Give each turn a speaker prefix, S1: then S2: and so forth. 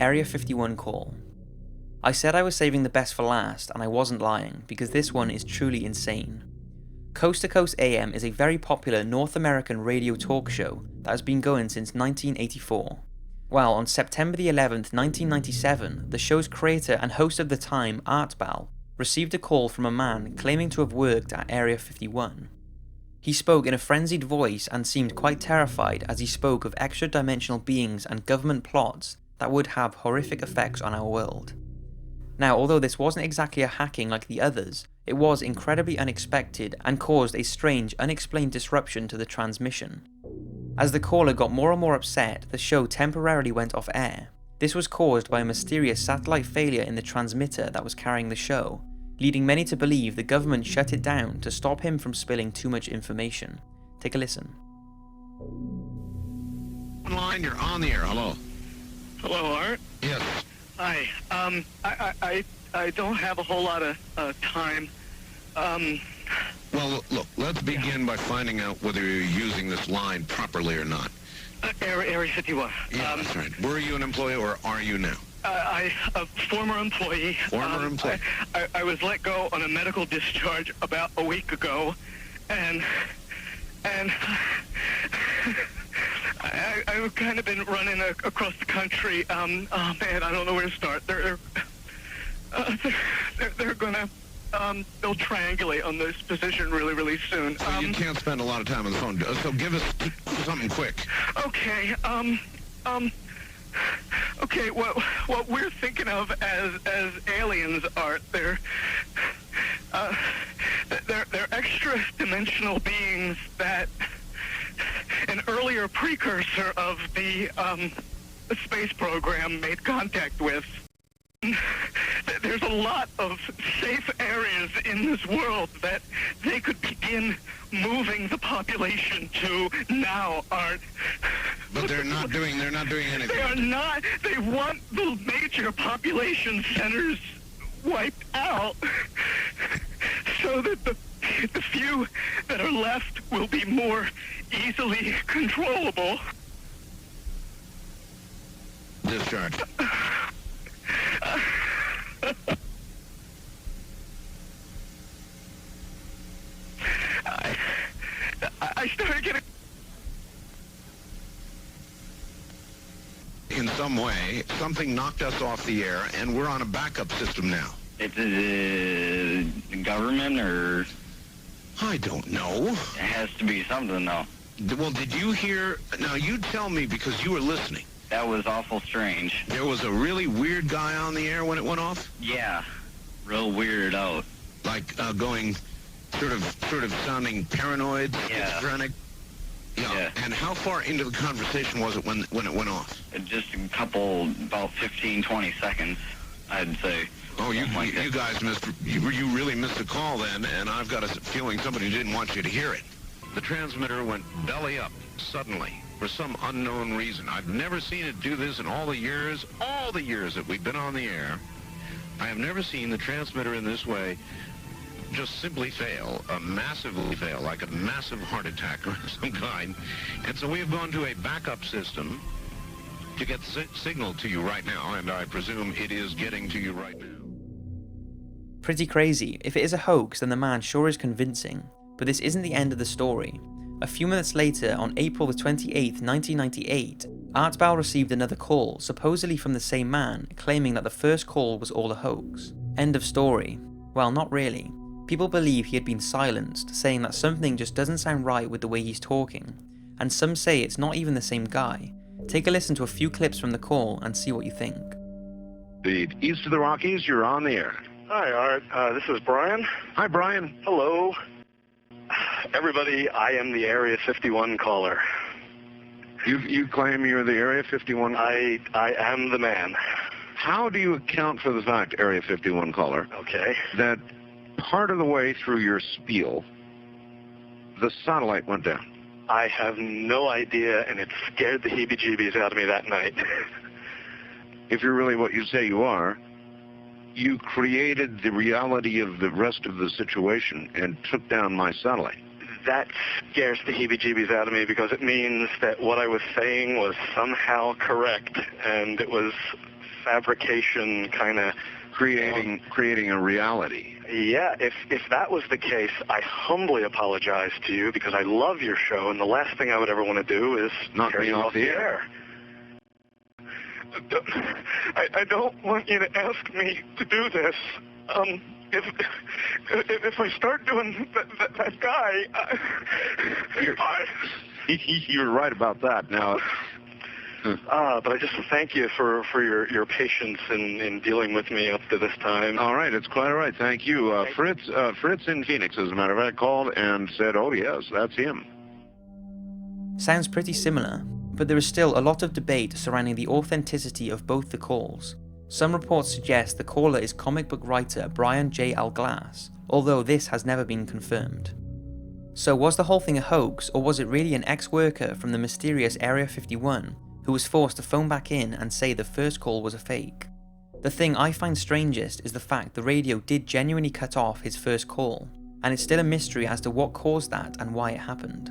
S1: Area 51 call. I said I was saving the best for last, and I wasn't lying, because this one is truly insane. Coast to Coast AM is a very popular North American radio talk show that has been going since 1984. Well, on September the 11th, 1997, the show's creator and host of the time, Art Bell, received a call from a man claiming to have worked at Area 51. He spoke in a frenzied voice and seemed quite terrified as he spoke of extra-dimensional beings and government plots that would have horrific effects on our world. Now, although this wasn't exactly a hacking like the others, it was incredibly unexpected and caused a strange, unexplained disruption to the transmission. As the caller got more and more upset, the show temporarily went off air. This was caused by a mysterious satellite failure in the transmitter that was carrying the show, leading many to believe the government shut it down to stop him from spilling too much information. Take a listen.
S2: Line, you're on the air. Hello.
S3: Hello, Art.
S2: Yes.
S3: Hi. I don't have a whole lot of time.
S2: Well, look, let's begin by finding out whether you're using this line properly or not.
S3: Area 51.
S2: Yeah, that's right. Were you an employee or are you now?
S3: A former employee.
S2: Former employee.
S3: I was let go on a medical discharge about a week ago, and I've kind of been running across the country. Oh man, I don't know where to start. They're gonna they'll triangulate on this position really soon.
S2: So you can't spend a lot of time on the phone. So give us something quick.
S3: Okay. Okay. What we're thinking of as aliens, Art, they're extra-dimensional beings that an earlier precursor of the space program made contact with. There's a lot of safe areas in this world that they could begin moving the population to now, Art.
S2: But they're not doing anything.
S3: They are not. They want the major population centers wiped out so that the few that are left will be more easily controllable.
S2: Discharge.
S3: I started getting...
S2: In some way, something knocked us off the air, and we're on a backup system now.
S4: It's the government, or...
S2: I don't know.
S4: It has to be something, though.
S2: Well, did you hear... Now, you tell me, because you were listening.
S4: That was awful strange.
S2: There was a really weird guy on the air when it went off?
S4: Yeah. Real weirded out.
S2: Like, going... Sort of sounding paranoid, schizophrenic. Yeah. And how far into the conversation was it when it went off?
S4: Just a couple, about 15, 20 seconds, I'd say.
S2: Oh, you guys missed. You really missed the call then, and I've got a feeling somebody didn't want you to hear it. The transmitter went belly up suddenly for some unknown reason. I've never seen it do this in all the years that we've been on the air. I have never seen the transmitter in this way just simply fail, massively fail, like a massive heart attack of some kind. And so we have gone to a backup system to get the signal to you right now, and I presume it is getting to you right now.
S1: Pretty crazy. If it is a hoax, then the man sure is convincing. But this isn't the end of the story. A few minutes later, on April the 28th, 1998, Art Bell received another call, supposedly from the same man, claiming that the first call was all a hoax. End of story. Well, not really. People believe he had been silenced, saying that something just doesn't sound right with the way he's talking, and some say it's not even the same guy. Take a listen to a few clips from the call and see what you think.
S5: The east of the Rockies, you're on the air.
S3: Hi, Art. This is Brian.
S5: Hi, Brian.
S3: Hello. Everybody, I am the Area 51 caller.
S5: You claim you're the Area 51 caller?
S3: I am the man.
S5: How do you account for the fact, Area 51 caller,
S3: Okay.
S5: that part of the way through your spiel, the satellite went down?
S3: I have no idea, and it scared the heebie-jeebies out of me that night.
S5: If you're really what you say you are, you created the reality of the rest of the situation and took down my satellite.
S3: That scares the heebie-jeebies out of me because it means that what I was saying was somehow correct, and it was fabrication kind of
S5: creating a reality.
S3: Yeah, if that was the case, I humbly apologize to you because I love your show, and the last thing I would ever want to do is
S5: Knock me off the air.
S3: I don't want you to ask me to do this. If I start doing that guy,
S5: You're right about that. Now,
S3: but I just thank you for your patience in dealing with me up to this time.
S5: all right, it's quite all right. Thank you. Fritz in Phoenix, as a matter of fact, called and said, "Oh yes, that's him."
S1: Sounds pretty similar, but there is still a lot of debate surrounding the authenticity of both the calls. Some reports suggest the caller is comic book writer Brian J. L. Glass, although this has never been confirmed. So was the whole thing a hoax, or was it really an ex-worker from the mysterious Area 51 who was forced to phone back in and say the first call was a fake? The thing I find strangest is the fact the radio did genuinely cut off his first call, and it's still a mystery as to what caused that and why it happened.